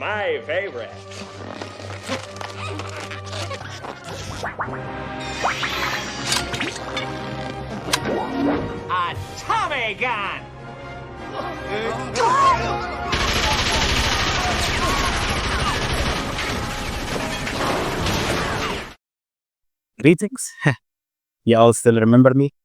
my favorite. A Tommy gun! Greetings. You all still remember me?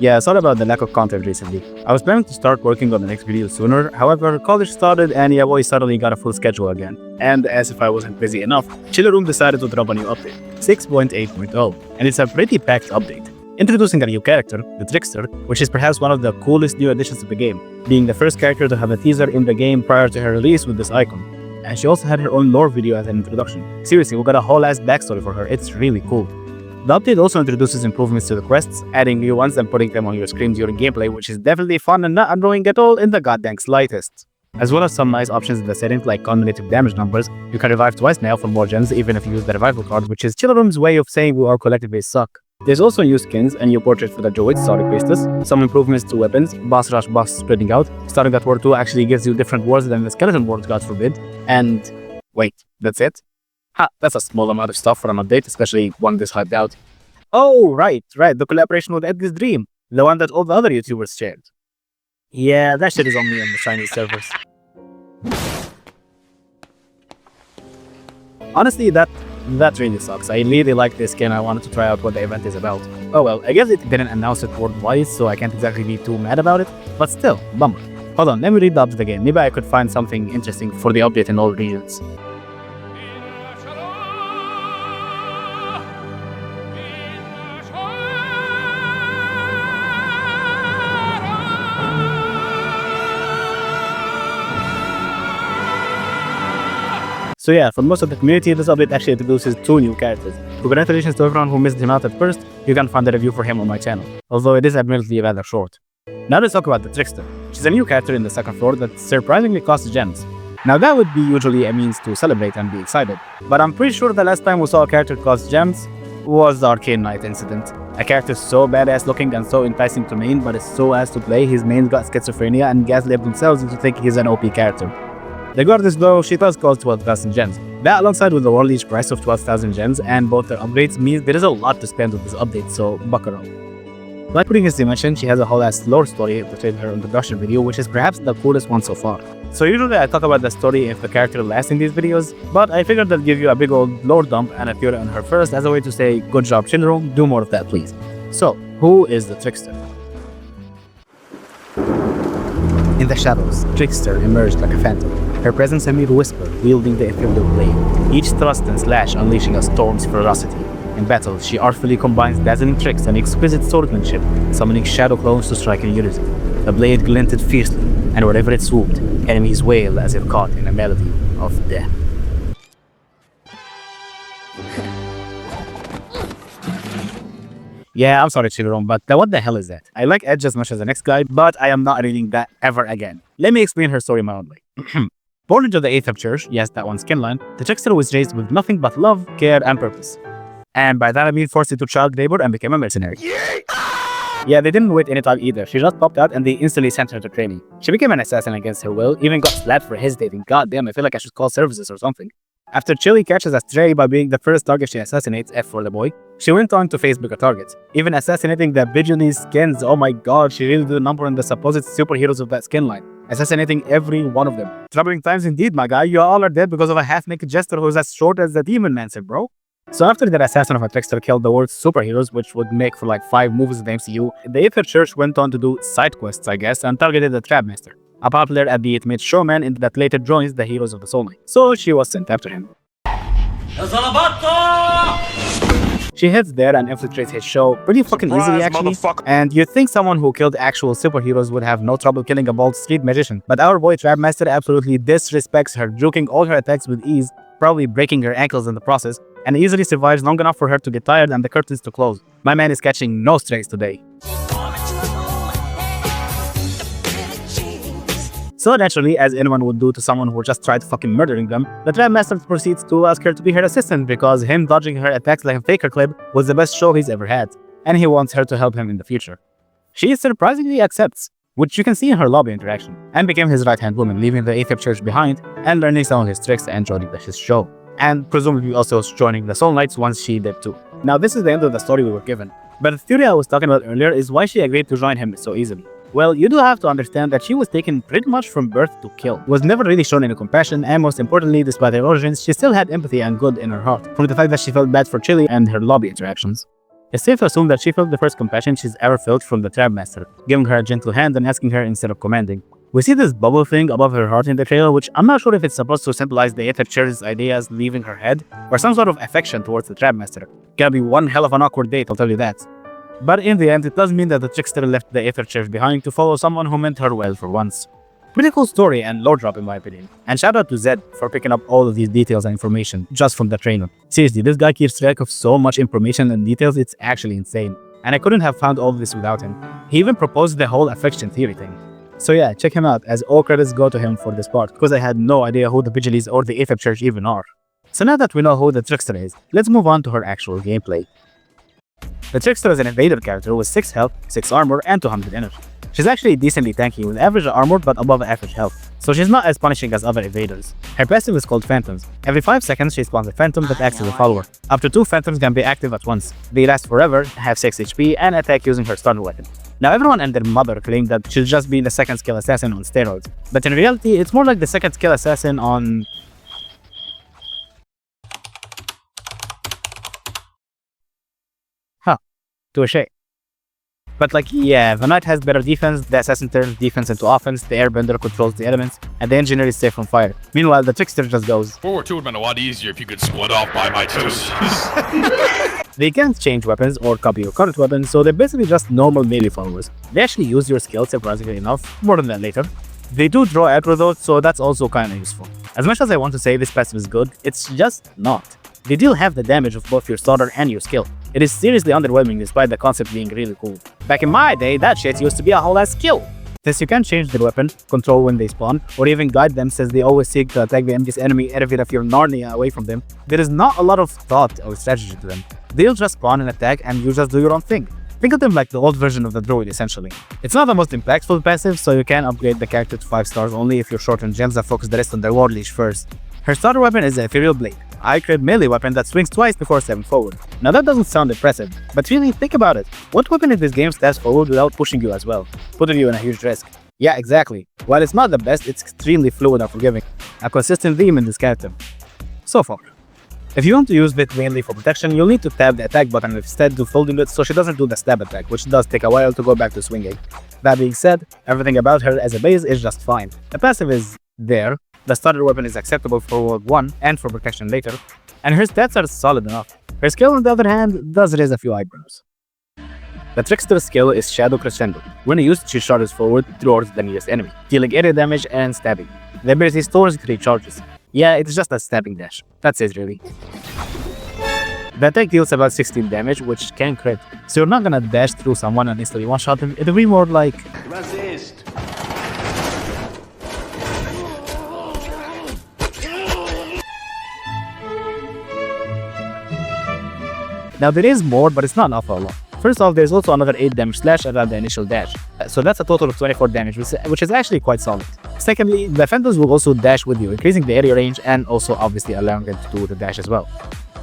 Yeah, sorry about the lack of content recently. I was planning to start working on the next video sooner, however, college started and yeah boy suddenly got a full schedule again. And as if I wasn't busy enough, Chiller Room decided to drop a new update, 6.8.0, and it's a pretty packed update. Introducing a new character, the Trickster, which is perhaps one of the coolest new additions to the game, being the first character to have a teaser in the game prior to her release with this icon. And she also had her own lore video as an introduction. Seriously, we got a whole ass backstory for her, it's really cool. The update also introduces improvements to the quests, adding new ones and putting them on your screen during gameplay, which is definitely fun and not annoying at all in the goddamn slightest. As well as some nice options in the settings like cumulative damage numbers. You can revive twice now for more gems even if you use the revival card, which is Chill Room's way of saying we our collective base suck. There's also new skins, a new portrait for the Druids, sorry Priestess, some improvements to weapons, boss rush boss spreading out, starting at War 2 actually gives you different wards than the skeleton ward, God forbid, and wait, that's it? Ha, that's a small amount of stuff for an update, especially one this hyped out. Oh, right, the collaboration with Edgar's Dream, the one that all the other YouTubers shared. Yeah, that shit is on me on the Chinese servers. Honestly, that really sucks. I really like this skin, I wanted to try out what the event is about. Oh well, I guess it didn't announce it worldwide, so I can't exactly be too mad about it, but still, bummer. Hold on, let me read the update again, maybe I could find something interesting for the update in all regions. So yeah, for most of the community, this update actually introduces 2 new characters. Congratulations to everyone who missed him out at first, you can find a review for him on my channel, although it is admittedly rather short. Now let's talk about the Trickster. She's a new character in the second floor that surprisingly costs gems. Now that would be usually a means to celebrate and be excited, but I'm pretty sure the last time we saw a character cost gems was the Arcane Knight incident. A character so badass looking and so enticing to main, but is so ass to play, his mains got schizophrenia and gaslit themselves into thinking he's an OP character. Regardless though, she does cost 12,000 gems. That alongside with the World Leech price of 12,000 gems and both their upgrades means there is a lot to spend with this update, so buckle up. Like previously mentioned, she has a whole ass lore story between her introduction video, which is perhaps the coolest one so far. So usually I talk about the story if the character lasts in these videos, but I figured I'd give you a big old lore dump and a theory on her first as a way to say, good job Shinro, do more of that please. So, who is the Trickster? In the shadows, Trickster emerged like a phantom, her presence a mere whisper, wielding the ethereal blade, each thrust and slash unleashing a storm's ferocity. In battle, she artfully combines dazzling tricks and exquisite swordsmanship, summoning shadow clones to strike in unison. The blade glinted fiercely, and wherever it swooped, enemies wailed as if caught in a melody of death. Yeah, I'm sorry Chill Room, but what the hell is that? I like Edge as much as the next guy, but I am not reading that ever again. Let me explain her story mildly. Born into the Aether Church, yes that one skin line, the Trickster was raised with nothing but love, care, and purpose. And by that I mean forced into child labor and became a mercenary. Yeah, they didn't wait any time either, she just popped out and they instantly sent her to training. She became an assassin against her will, even got slapped for hesitating. God damn, I feel like I should call services or something. After Chili catches a stray by being the first target she assassinates, F for the boy, she went on to face bigger targets, even assassinating the Vigilante skins. Oh my god, she really did a number on the supposed superheroes of that skin line, assassinating every one of them. Troubling times indeed, my guy, you all are dead because of a half-naked jester who's as short as the Demon Mancer, bro. So after that assassin of a Trickster killed the world's superheroes, which would make for like 5 movies in the MCU, the Aether Church went on to do side quests, I guess, and targeted the Trapmaster, a popular albeit mid showman in that later joins the heroes of the Soul Knight. So she was sent after him. She heads there and infiltrates his show pretty fucking easily actually, and you'd think someone who killed actual superheroes would have no trouble killing a bald street magician, but our boy Trapmaster absolutely disrespects her, juking all her attacks with ease, probably breaking her ankles in the process, and easily survives long enough for her to get tired and the curtains to close. My man is catching no strays today. So naturally, as anyone would do to someone who just tried fucking murdering them, the Trapmaster proceeds to ask her to be her assistant because him dodging her attacks like a faker clip was the best show he's ever had, and he wants her to help him in the future. She surprisingly accepts. which you can see in her lobby interaction, and became his right-hand woman, leaving the AFib church behind and learning some of his tricks and joining his show. And presumably also joining the Soul Knights once she did too. Now this is the end of the story we were given, but the theory I was talking about earlier is why she agreed to join him so easily. Well, you do have to understand that she was taken pretty much from birth to kill, was never really shown any compassion, and most importantly, despite her origins, she still had empathy and good in her heart, from the fact that she felt bad for Chili and her lobby interactions. It's safe to assume that she felt the first compassion she's ever felt from the Trapmaster, giving her a gentle hand and asking her instead of commanding. We see this bubble thing above her heart in the trailer, which I'm not sure if it's supposed to symbolize the Aether Church's ideas leaving her head, or some sort of affection towards the Trapmaster. Gonna be one hell of an awkward date, I'll tell you that. But in the end, it does mean that the Trickster left the Aether Church behind to follow someone who meant her well for once. Pretty cool story and lore drop in my opinion. And shout out to Zed for picking up all of these details and information just from the trailer. Seriously, this guy keeps track of so much information and details, it's actually insane. And I couldn't have found all of this without him. He even proposed the whole affection theory thing. So yeah, check him out, as all credits go to him for this part, because I had no idea who the Vigiles or the Aether Church even are. So now that we know who the Trickster is, let's move on to her actual gameplay. The Trickster is an invader character with 6 health, 6 armor, and 200 energy. She's actually decently tanky with average armor but above average health, so she's not as punishing as other invaders. Her passive is called Phantoms. Every 5 seconds she spawns a Phantom that acts as a follower. Up to 2 Phantoms can be active at once. They last forever, have 6 HP, and attack using her starter weapon. Now everyone and their mother claim that she'll just be the second skill assassin on steroids, but in reality it's more like the second skill assassin on... Touché. But like, yeah, the Knight has better defense, the Assassin turns defense into offense, the Airbender controls the elements, and the Engineer is safe from fire. Meanwhile, the Trickster just goes... World War II would have been a lot easier if you could split off by my toes. They can't change weapons or copy your current weapon, so they're basically just normal melee followers. They actually use your skill surprisingly enough, more than that later. They do draw aggro though, so that's also kinda useful. As much as I want to say this passive is good, it's just not. They deal half the damage of both your starter and your skill. It is seriously underwhelming despite the concept being really cool. Back in my day, that shit used to be a whole ass skill. Since you can't change their weapon, control when they spawn, or even guide them since they always seek to attack the enemy's enemy even if you're Narnia away from them, there is not a lot of thought or strategy to them. They'll just spawn and attack and you just do your own thing. Think of them like the old version of the druid essentially. It's not the most impactful passive, so you can upgrade the character to 5 stars only if you're short on gems and focus the rest on their war leash first. Her starter weapon is the Ethereal Blade, a high-crit melee weapon that swings twice before stepping forward. Now that doesn't sound impressive, but really think about it. What weapon in this game steps forward without pushing you as well, putting you in a huge risk? Yeah, exactly. While it's not the best, it's extremely fluid and forgiving. A consistent theme in this character. So far. If you want to use it mainly for protection, you'll need to tap the attack button instead to folding it so she doesn't do the stab attack, which does take a while to go back to swinging. That being said, everything about her as a base is just fine. The passive is there, the starter weapon is acceptable for World 1 and for protection later, and her stats are solid enough. Her skill on the other hand does raise a few eyebrows. The Trickster's skill is Shadow Crescendo. When used, she charges forward towards the nearest enemy, dealing area damage and stabbing. The ability stores 3 charges. Yeah, it's just a stabbing dash. That's it really. The attack deals about 16 damage, which can crit, so you're not gonna dash through someone and instantly one-shot him. It'll be more like... Resist. Now there is more, but it's not an awful lot. First off, there's also another 8 damage slash around the initial dash, so that's a total of 24 damage, which is actually quite solid. Secondly, the Phantoms will also dash with you, increasing the area range and also obviously allowing them to do the dash as well.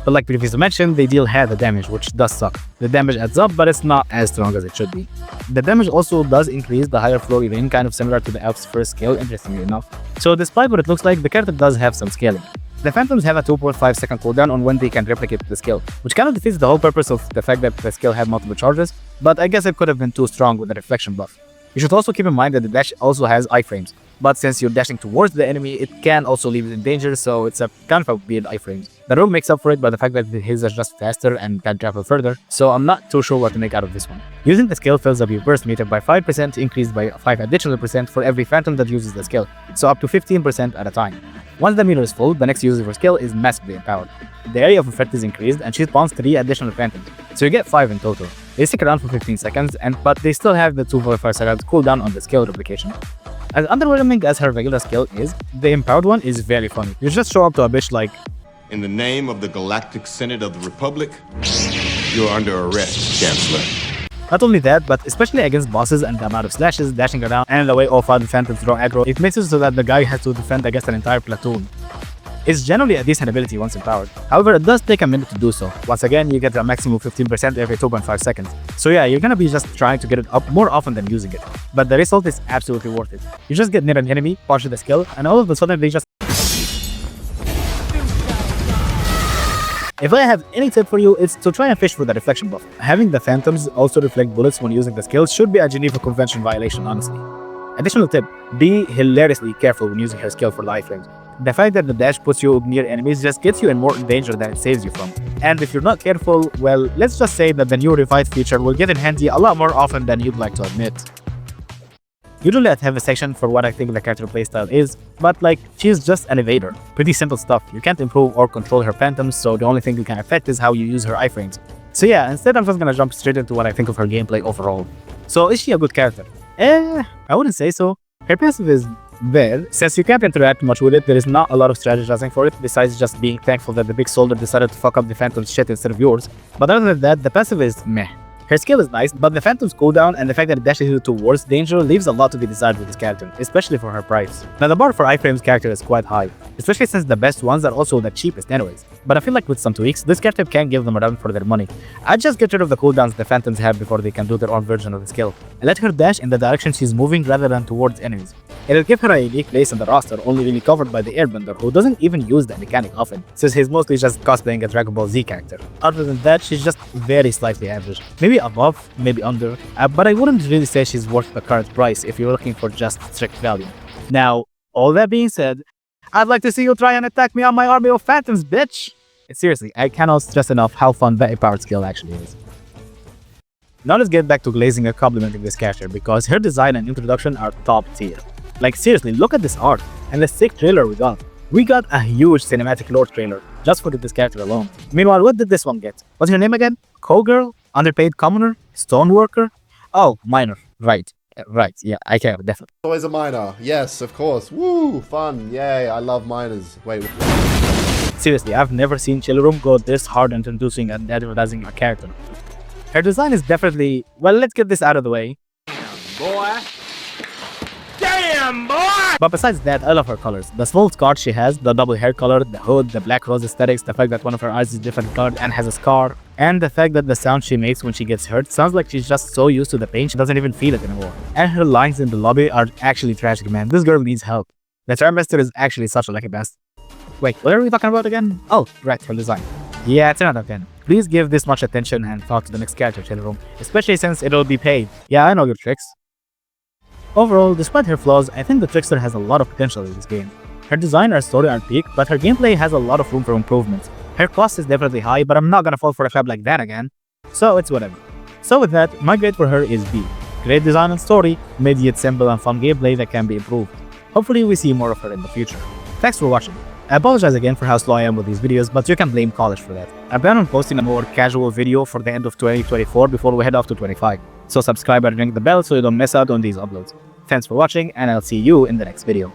But like previously mentioned, they deal half the damage, which does suck. The damage adds up, but it's not as strong as it should be. The damage also does increase the higher floor range, kind of similar to the Elf's first skill, interestingly enough. So despite what it looks like, the character does have some scaling. The Phantoms have a 2.5 second cooldown on when they can replicate the skill, which kind of defeats the whole purpose of the fact that the skill had multiple charges, but I guess it could have been too strong with the reflection buff. You should also keep in mind that the dash also has iframes, but since you're dashing towards the enemy, it can also leave it in danger, so it's a kind of a weird iframes. The room makes up for it by the fact that his are just faster and can travel further, so I'm not too sure what to make out of this one. Using the skill fills up your burst meter by 5%, increased by 5 additional % for every Phantom that uses the skill, so up to 15% at a time. Once the meter is full, the next use of her skill is massively empowered. The area of effect is increased and she spawns 3 additional Phantoms, so you get 5 in total. They stick around for 15 seconds, but they still have the 2.5 seconds cooldown on the skill replication. As underwhelming as her regular skill is, the empowered one is very funny. You just show up to a bitch like, "In the name of the Galactic Senate of the Republic, you're under arrest, Chancellor." Not only that, but especially against bosses and the amount of slashes, dashing around, and the way all 5 phantoms draw aggro, it makes it so that the guy has to defend against an entire platoon. It's generally a decent ability once empowered. However, it does take a minute to do so. Once again, you get a maximum 15% every 2.5 seconds. So yeah, you're gonna be just trying to get it up more often than using it. But the result is absolutely worth it. You just get near an enemy, punch the skill, and all of a sudden they just... If I have any tip for you, it's to try and fish for the reflection buff. Having the phantoms also reflect bullets when using the skill should be a Geneva Convention violation, honestly. Additional tip, be hilariously careful when using her skill for the iframes. The fact that the dash puts you near enemies just gets you in more danger than it saves you from. And if you're not careful, well, let's just say that the new Revive feature will get in handy a lot more often than you'd like to admit. Usually I'd have a section for what I think the character playstyle is, but like, she's just an evader. Pretty simple stuff. You can't improve or control her phantoms, so the only thing you can affect is how you use her iframes. So yeah, instead I'm just gonna jump straight into what I think of her gameplay overall. So is she a good character? I wouldn't say so. Her passive is there. Since you can't interact much with it, there is not a lot of strategizing for it, besides just being thankful that the big soldier decided to fuck up the phantom's shit instead of yours. But other than that, the passive is meh. Her skill is nice, but the phantom's cooldown and the fact that it dashes you towards danger leaves a lot to be desired with this character, especially for her price. Now the bar for iframes character is quite high, especially since the best ones are also the cheapest anyways. But I feel like with some tweaks, this character can give them a run for their money. I'd just get rid of the cooldowns the phantoms have before they can do their own version of the skill, and let her dash in the direction she's moving rather than towards enemies. It'll give her a unique place in the roster, only really covered by the Airbender, who doesn't even use the mechanic often, since he's mostly just cosplaying a Dragon Ball Z character. Other than that, she's just very slightly average. Maybe above, maybe under, but I wouldn't really say she's worth the current price if you're looking for just strict value. Now, all that being said, I'd like to see you try and attack me on my army of phantoms, bitch! Seriously, I cannot stress enough how fun that powered skill actually is. Now let's get back to glazing and complimenting this character, because her design and introduction are top tier. Like seriously, look at this art, and the sick trailer we got. We got a huge cinematic lore trailer, just for this character alone. Meanwhile, what did this one get? What's her name again? Cowgirl? Underpaid commoner? Stoneworker? Oh, miner. Right, yeah, I care, definitely. Always a miner. Yes, of course. Woo, fun. Yay, I love miners. Wait. Seriously, I've never seen Chillroom go this hard in introducing and advertising a character. Her design is definitely... Well, let's get this out of the way. Boy. Damn, boy! But besides that, I love her colors. The small scar she has, the double hair color, the hood, the black rose aesthetics, the fact that one of her eyes is different colored and has a scar, and the fact that the sound she makes when she gets hurt sounds like she's just so used to the pain she doesn't even feel it anymore. And her lines in the lobby are actually tragic, man. This girl needs help. The Trapmaster is actually such a lucky bastard. Wait, what are we talking about again? Oh, right, her design. Yeah, 10 out of 10. Please give this much attention and thought to the next character, Chillroom, especially since it'll be paid. Yeah, I know your tricks. Overall, despite her flaws, I think the Trickster has a lot of potential in this game. Her design and story aren't peak, but her gameplay has a lot of room for improvement. Her cost is definitely high, but I'm not gonna fall for a trap like that again. So it's whatever. So with that, my grade for her is B. Great design and story, made yet simple and fun gameplay that can be improved. Hopefully we see more of her in the future. Thanks for watching. I apologize again for how slow I am with these videos, but you can blame college for that. I plan on posting a more casual video for the end of 2024 before we head off to 25. So subscribe and ring the bell so you don't miss out on these uploads. Thanks for watching, and I'll see you in the next video.